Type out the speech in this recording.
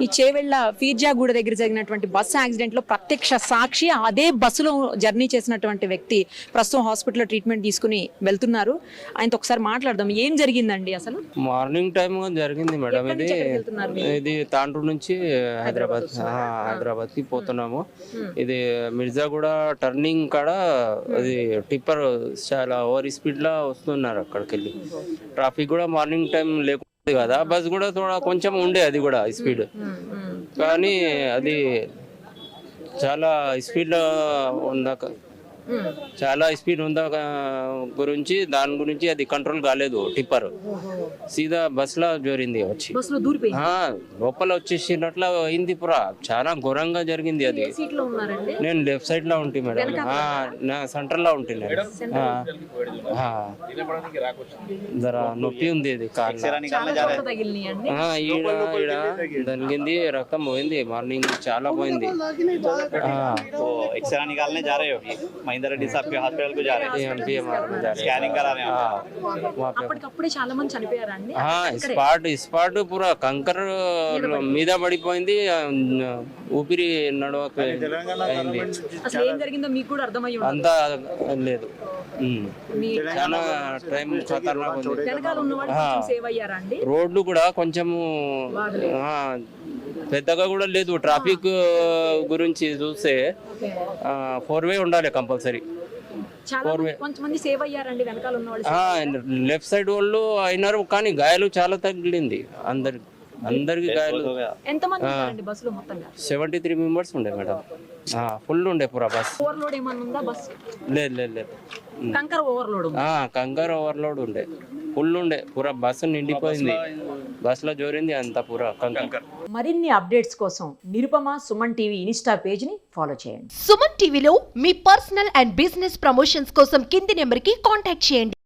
ఈ చేవెళ్ళ ఫీర్జాగూడ దగ్గర జరిగినటువంటి బస్సు యాక్సిడెంట్ లో ప్రత్యక్ష సాక్షి, అదే బస్సులో జర్నీ చేసినటువంటి వ్యక్తి ప్రస్తుతం హాస్పిటల్లో ట్రీట్మెంట్ తీసుకుని వెళ్తున్నారు. ఆయనతో ఒకసారి మాట్లాడదాం. ఏం జరిగిందండి అసలు? మార్నింగ్ టైం జరిగింది మేడం. ఇది తాండ్రు నుంచి హైదరాబాద్ కి పోతున్నాము. ఇది మిర్జాగూడ టర్నింగ్ కాడ అది టిప్పర్ చాలా ఓవర్ స్పీడ్ లా వస్తున్నారు. అక్కడికి వెళ్ళి ట్రాఫిక్ కూడా మార్నింగ్ టైం లేకుండా కదా, బస్ కూడా కొంచెం ఉండే, అది కూడా స్పీడ్, కానీ అది చాలా స్పీడ్ ఉందాక గురించి దాని గురించి అది కంట్రోల్ కాలేదు. టిప్పర్ సీదా బస్ లా జోరింది, వచ్చి లోపల వచ్చేసినట్ల అయింది. పురా చాలా ఘోరంగా జరిగింది. అది నేను లెఫ్ట్ సైడ్ లో ఉంటే మేడం, నా సెంటర్ లో ఉంటే జరా నొప్పి ఉంది. అది తగిలింది, రక్తం పోయింది. మార్నింగ్ చాలా పోయింది. महिंद्रा रेड्डी साहब के हॉस्पिटल को जा रहे हैं, स्कैनिंग करा रहे हैं. అప్పటికప్పుడే చాలా మంది చనిపోయారండి. స్పాట్ పూరా కంకర్ మీద పడిపోయింది. ఊపిరి నడవక అయింది. అసలు ఏం జరిగిందో మీకు కూడా అర్థమై ఉంటుంది. అంతా లేదు, చాలా టైం ఖతర్నాక్ ఉంది. వెనకాల ఉన్న వాళ్ళు సేవ్ అయ్యారా అండి? రోడ్లు కూడా కొంచెము పెద్దగా కూడా లేదు. ట్రాఫిక్ గురించి చూస్తే 4-వే ఉండాలి కంపల్సరీ. కొంతమంది సేవ్ అయ్యారండి వెనకాల ఉన్న వాళ్ళు. లెఫ్ట్ సైడ్ వాళ్ళు అయినారు, కానీ గాయాలు చాలా తగిలింది. అందరికి గాయాలు. ఎంతమంది ఉన్నారండి బస్సులో మొత్తంగా? 73 మెంబర్స్ ఉండే మేడం. ఫుల్ ఉండే పూరా బస్. ఓవర్లోడ్ ఏమన్నా ఉందా బస్? లేదు. కంకర్ ఓవర్లోడ్. కంకర్ ఓవర్లోడ్ ఉండే, ఫుల్ ఉండే. పూరా బస్సు నిండిపోయింది. బస్ లో జోరింది అంత పూరా కంకర్. మరిన్ని అప్డేట్స్ కోసం Nirupama Suman TV Insta page ని ఫాలో చేయండి. సుమన్ టీవీలో మీ పర్సనల్ అండ్ బిజినెస్ ప్రమోషన్స్ కోసం కింది నెంబర్ కి కాంటాక్ట్ చేయండి.